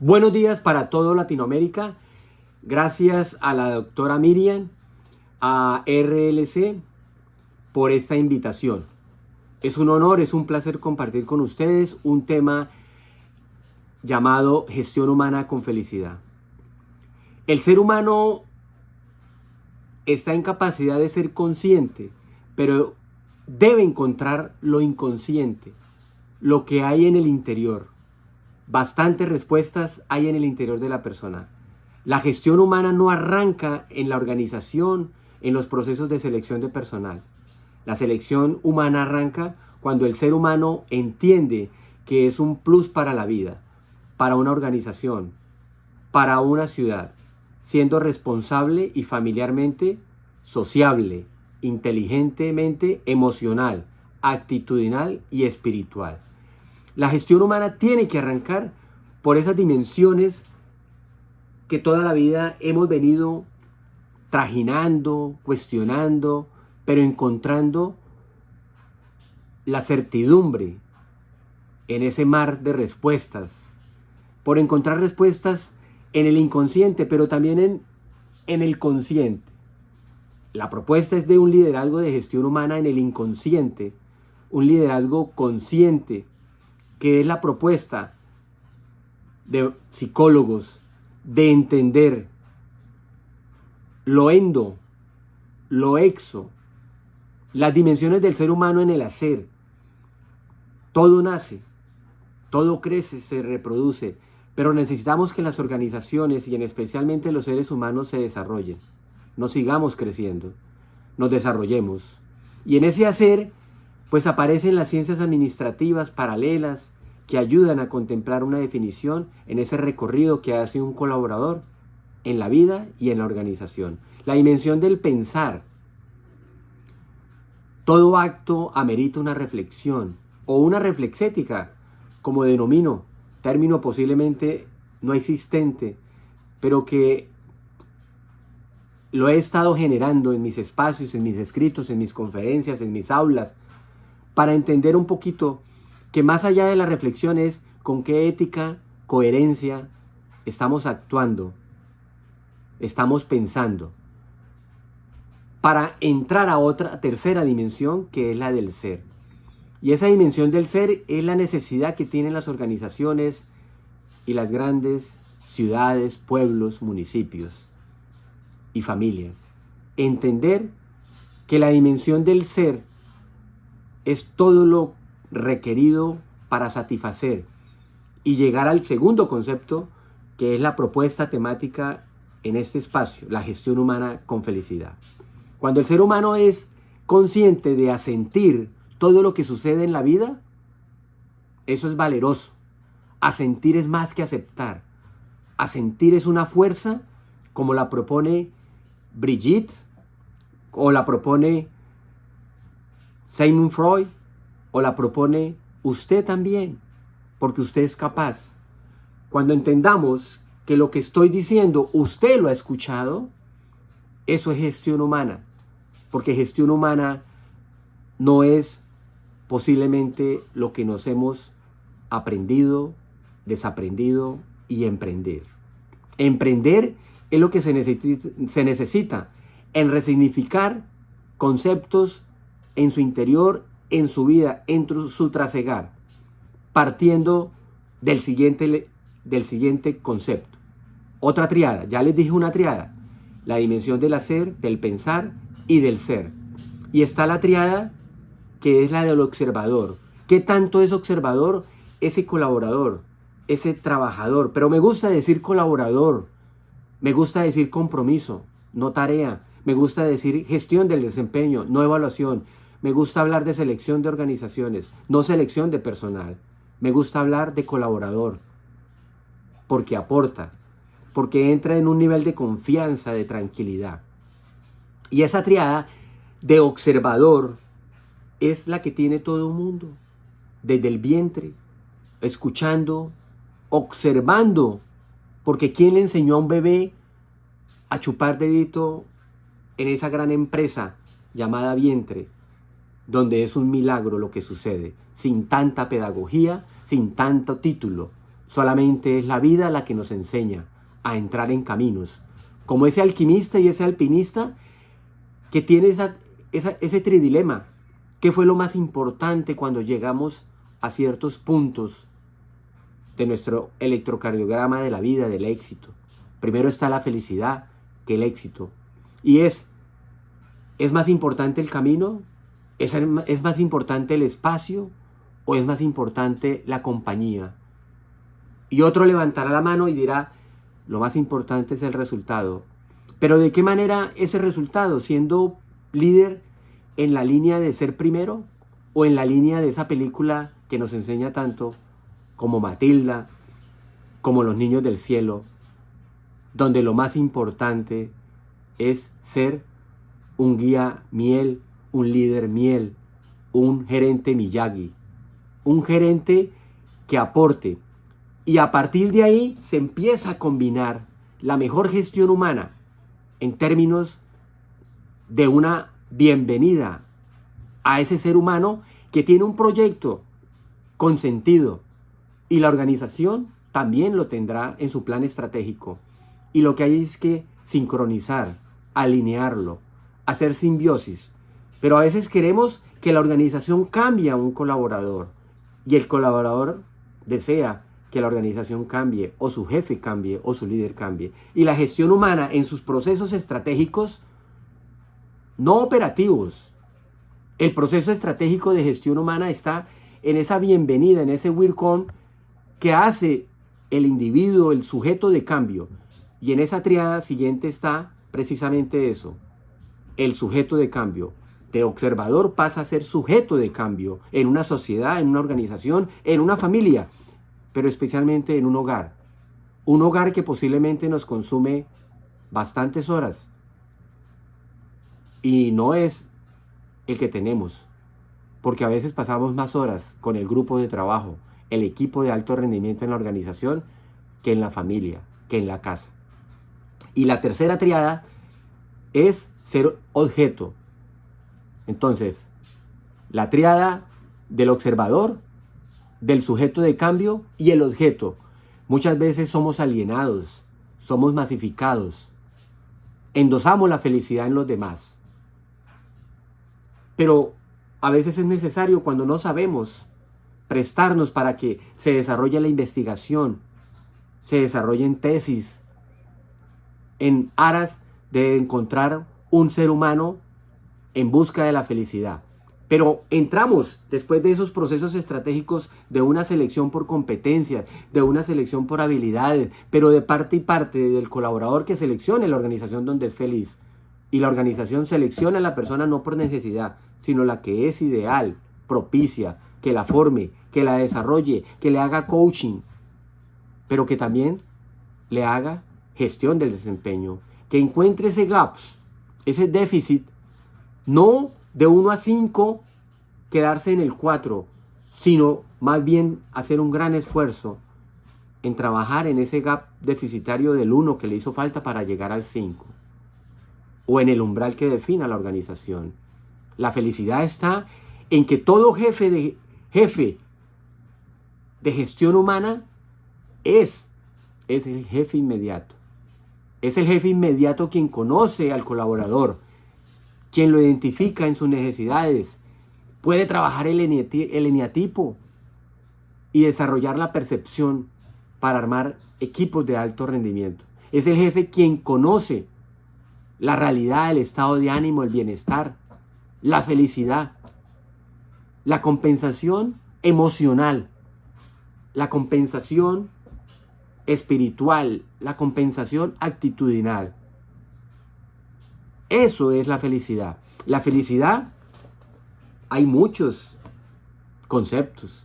Buenos días para todo Latinoamérica. Gracias a la doctora Miriam, a RLC, por esta invitación. Es un honor, es un placer compartir con ustedes un tema llamado gestión humana con felicidad. El ser humano está en capacidad de ser consciente, pero debe encontrar lo inconsciente, lo que hay en el interior. Bastantes respuestas hay en el interior de la persona. La gestión humana no arranca en la organización, en los procesos de selección de personal. La selección humana arranca cuando el ser humano entiende que es un plus para la vida, para una organización, para una ciudad, siendo responsable y familiarmente sociable, inteligentemente emocional, actitudinal y espiritual. La gestión humana tiene que arrancar por esas dimensiones que toda la vida hemos venido trajinando, cuestionando, pero encontrando la certidumbre en ese mar de respuestas, por encontrar respuestas en el inconsciente, pero también en el consciente. La propuesta es de un liderazgo de gestión humana en el inconsciente, un liderazgo consciente, que es la propuesta de psicólogos de entender lo endo, lo exo, las dimensiones del ser humano en el hacer. Todo nace, todo crece, se reproduce, pero necesitamos que las organizaciones y en especialmente los seres humanos se desarrollen, nos sigamos creciendo, nos desarrollemos. Y en ese hacer, pues aparecen las ciencias administrativas paralelas que ayudan a contemplar una definición en ese recorrido que hace un colaborador en la vida y en la organización. La dimensión del pensar. Todo acto amerita una reflexión o una reflexética, como denomino, término posiblemente no existente, pero que lo he estado generando en mis espacios, en mis escritos, en mis conferencias, en mis aulas, para entender un poquito que más allá de la reflexión es con qué ética, coherencia estamos actuando, estamos pensando, para entrar a otra tercera dimensión que es la del ser. Y esa dimensión del ser es la necesidad que tienen las organizaciones y las grandes ciudades, pueblos, municipios y familias. Entender que la dimensión del ser es todo lo requerido para satisfacer y llegar al segundo concepto, que es la propuesta temática en este espacio, la gestión humana con felicidad. Cuando el ser humano es consciente de asentir todo lo que sucede en la vida, eso es valeroso. Asentir es más que aceptar. Asentir es una fuerza como la propone Brigitte o la propone Sigmund Freud o la propone usted también, porque usted es capaz. Cuando entendamos que lo que estoy diciendo usted lo ha escuchado, eso es gestión humana, porque gestión humana no es posiblemente lo que nos hemos aprendido, desaprendido y emprender. Emprender es lo que se necesita en resignificar conceptos en su interior, en su vida, en su trasegar, partiendo del siguiente concepto. Otra triada, ya les dije una triada, la dimensión del hacer, del pensar y del ser. Y está la triada que es la del observador. ¿Qué tanto es observador? Ese colaborador, ese trabajador. Pero me gusta decir colaborador, me gusta decir compromiso, no tarea. Me gusta decir gestión del desempeño, no evaluación. Me gusta hablar de selección de organizaciones, no selección de personal. Me gusta hablar de colaborador, porque aporta, porque entra en un nivel de confianza, de tranquilidad. Y esa triada de observador es la que tiene todo el mundo, desde el vientre, escuchando, observando, porque ¿quién le enseñó a un bebé a chupar dedito en esa gran empresa llamada vientre, donde es un milagro lo que sucede, sin tanta pedagogía, sin tanto título, Solamente es la vida la que nos enseña a entrar en caminos. Como ese alquimista y ese alpinista que tiene ese tridilema. ¿Qué fue lo más importante cuando llegamos a ciertos puntos de nuestro electrocardiograma de la vida, del éxito? Primero está la felicidad que el éxito. Y ¿es más importante el camino? ¿Es más importante el espacio? ¿O es más importante la compañía? Y otro levantará la mano y dirá, lo más importante es el resultado. Pero ¿de qué manera ese resultado? ¿Siendo líder en la línea de ser primero? ¿O en la línea de esa película que nos enseña tanto, como Matilda, como Los Niños del Cielo, donde lo más importante es ser un guía miel, un líder miel, un gerente Miyagi, un gerente que aporte? Y a partir de ahí se empieza a combinar la mejor gestión humana en términos de una bienvenida a ese ser humano que tiene un proyecto con sentido, y la organización también lo tendrá en su plan estratégico. Y lo que hay es que sincronizar, alinearlo, hacer simbiosis. Pero a veces queremos que la organización cambie a un colaborador y el colaborador desea que la organización cambie, o su jefe cambie, o su líder cambie. Y la gestión humana en sus procesos estratégicos, no operativos. El proceso estratégico de gestión humana está en esa bienvenida, en ese welcome que hace el individuo, el sujeto de cambio. Y en esa triada siguiente está precisamente eso, el sujeto de cambio. De observador pasa a ser sujeto de cambio en una sociedad, en una organización, en una familia, pero especialmente en un hogar. Un hogar que posiblemente nos consume bastantes horas. Y no es el que tenemos, porque a veces pasamos más horas con el grupo de trabajo, el equipo de alto rendimiento en la organización, que en la familia, que en la casa. Y la tercera triada es ser objeto. Entonces, la triada del observador, del sujeto de cambio y el objeto. Muchas veces somos alienados, somos masificados, endosamos la felicidad en los demás. Pero a veces es necesario, cuando no sabemos, prestarnos para que se desarrolle la investigación, se desarrollen tesis en aras de encontrar un ser humano en busca de la felicidad. Pero entramos después de esos procesos estratégicos de una selección por competencias, de una selección por habilidades, pero de parte y parte del colaborador que seleccione la organización donde es feliz. Y la organización selecciona a la persona no por necesidad, sino la que es ideal, propicia, que la forme, que la desarrolle, que le haga coaching, pero que también le haga gestión del desempeño, que encuentre ese gaps, ese déficit, no de 1 a 5 quedarse en el 4, sino más bien hacer un gran esfuerzo en trabajar en ese gap deficitario del 1 que le hizo falta para llegar al 5, o en el umbral que defina la organización. La felicidad está en que todo jefe de gestión humana es el jefe inmediato. Es el jefe inmediato quien conoce al colaborador, quien lo identifica en sus necesidades, puede trabajar el eneatipo y desarrollar la percepción para armar equipos de alto rendimiento. Es el jefe quien conoce la realidad, el estado de ánimo, el bienestar, la felicidad, la compensación emocional, la compensación espiritual, la compensación actitudinal. Eso es la felicidad. La felicidad, hay muchos conceptos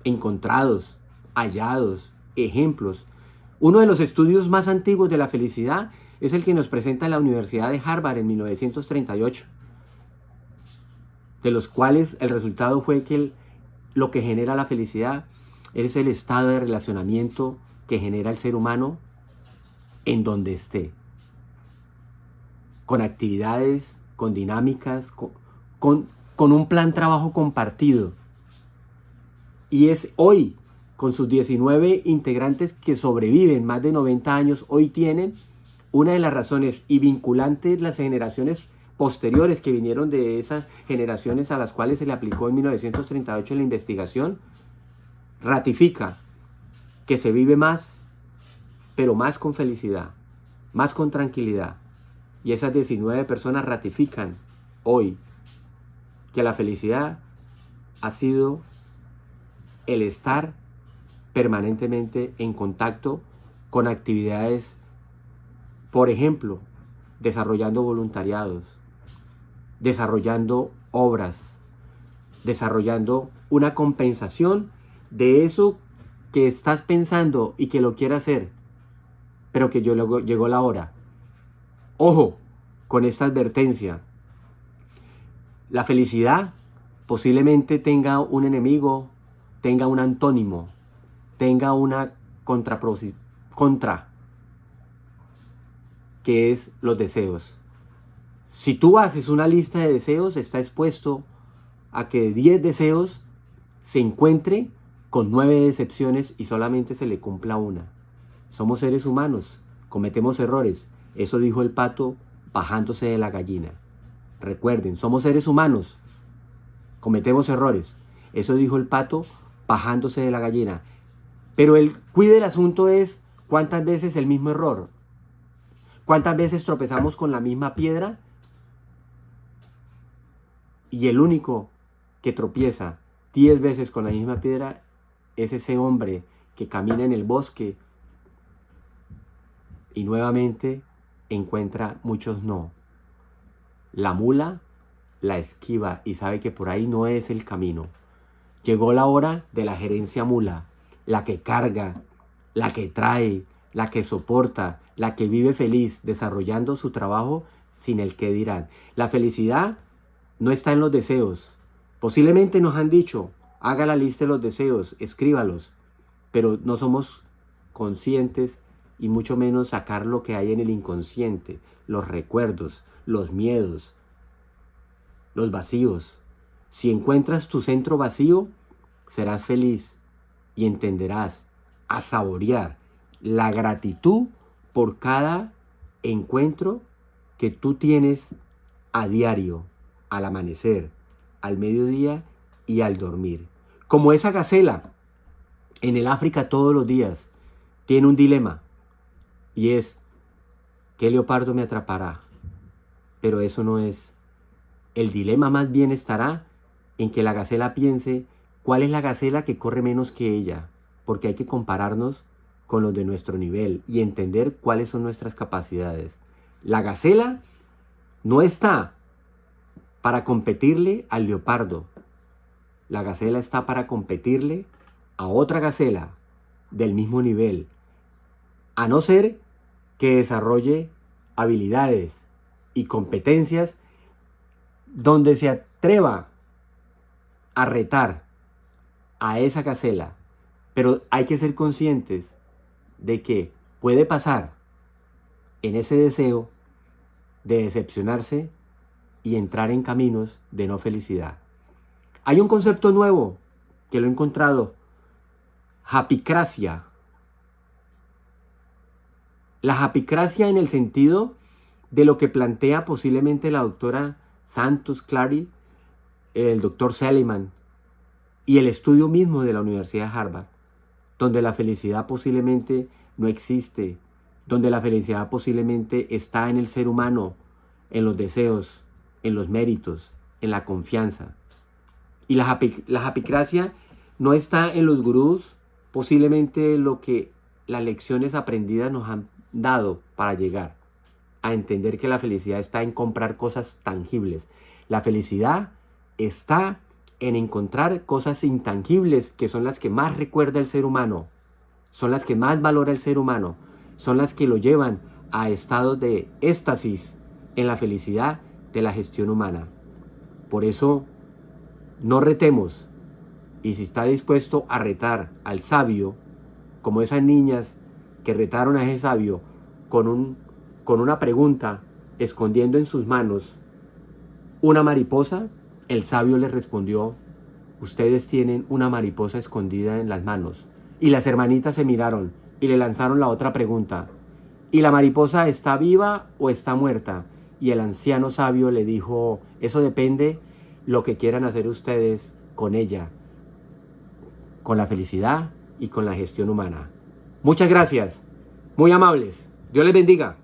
encontrados, hallados, ejemplos. Uno de los estudios más antiguos de la felicidad es el que nos presenta la Universidad de Harvard en 1938, de los cuales el resultado fue que lo que genera la felicidad es el estado de relacionamiento que genera el ser humano en donde esté, con actividades, con dinámicas, con un plan de trabajo compartido. Y es hoy, con sus 19 integrantes que sobreviven más de 90 años, hoy tienen una de las razones y vinculantes las generaciones posteriores que vinieron de esas generaciones a las cuales se le aplicó en 1938 la investigación, ratifica que se vive más, pero más con felicidad, más con tranquilidad. Y esas 19 personas ratifican hoy que la felicidad ha sido el estar permanentemente en contacto con actividades, por ejemplo, desarrollando voluntariados, desarrollando obras, desarrollando una compensación de eso que estás pensando y que lo quieras hacer, pero que llegó la hora. Ojo con esta advertencia. La felicidad posiblemente tenga un enemigo, tenga un antónimo, tenga una contra, que es los deseos. Si tú haces una lista de deseos, está expuesto a que de 10 deseos se encuentre con 9 decepciones y solamente se le cumpla una. Somos seres humanos, cometemos errores. Eso dijo el pato bajándose de la gallina. Recuerden, somos seres humanos, cometemos errores. Eso dijo el pato bajándose de la gallina. Pero el cuide del asunto es cuántas veces el mismo error. ¿Cuántas veces tropezamos con la misma piedra? Y el único que tropieza 10 veces con la misma piedra es ese hombre que camina en el bosque y nuevamente encuentra muchos no. La mula la esquiva y sabe que por ahí no es el camino. Llegó la hora de la gerencia mula, la que carga, la que trae, la que soporta, la que vive feliz desarrollando su trabajo sin el qué dirán. La felicidad no está en los deseos. Posiblemente nos han dicho, haga la lista de los deseos, escríbalos, pero no somos conscientes y mucho menos sacar lo que hay en el inconsciente, los recuerdos, los miedos, los vacíos. Si encuentras tu centro vacío, serás feliz y entenderás a saborear la gratitud por cada encuentro que tú tienes a diario, al amanecer, al mediodía y al dormir. Como esa gacela en el África todos los días tiene un dilema y es, ¿qué leopardo me atrapará? Pero eso no es. El dilema más bien estará en que la gacela piense cuál es la gacela que corre menos que ella, porque hay que compararnos con los de nuestro nivel y entender cuáles son nuestras capacidades. La gacela no está para competirle al leopardo. La gacela está para competirle a otra gacela del mismo nivel, a no ser que desarrolle habilidades y competencias donde se atreva a retar a esa gacela. Pero hay que ser conscientes de que puede pasar en ese deseo de decepcionarse y entrar en caminos de no felicidad. Hay un concepto nuevo que lo he encontrado, japicracia. La japicracia en el sentido de lo que plantea posiblemente la doctora Santos Clary, el doctor Seligman y el estudio mismo de la Universidad de Harvard, donde la felicidad posiblemente no existe, donde la felicidad posiblemente está en el ser humano, en los deseos, en los méritos, en la confianza. Y la japicracia no está en los gurús, posiblemente lo que las lecciones aprendidas nos han dado para llegar a entender que la felicidad está en comprar cosas tangibles. La felicidad está en encontrar cosas intangibles que son las que más recuerda el ser humano, son las que más valora el ser humano, son las que lo llevan a estados de éxtasis en la felicidad de la gestión humana. Por eso, no retemos, y si está dispuesto a retar al sabio, como esas niñas que retaron a ese sabio con una pregunta, escondiendo en sus manos una mariposa, el sabio les respondió, ustedes tienen una mariposa escondida en las manos, Y las hermanitas se miraron y le lanzaron la otra pregunta. ¿Y la mariposa está viva o está muerta? Y el anciano sabio le dijo, eso depende lo que quieran hacer ustedes con ella, con la felicidad y con la gestión humana. Muchas gracias, muy amables. Dios les bendiga.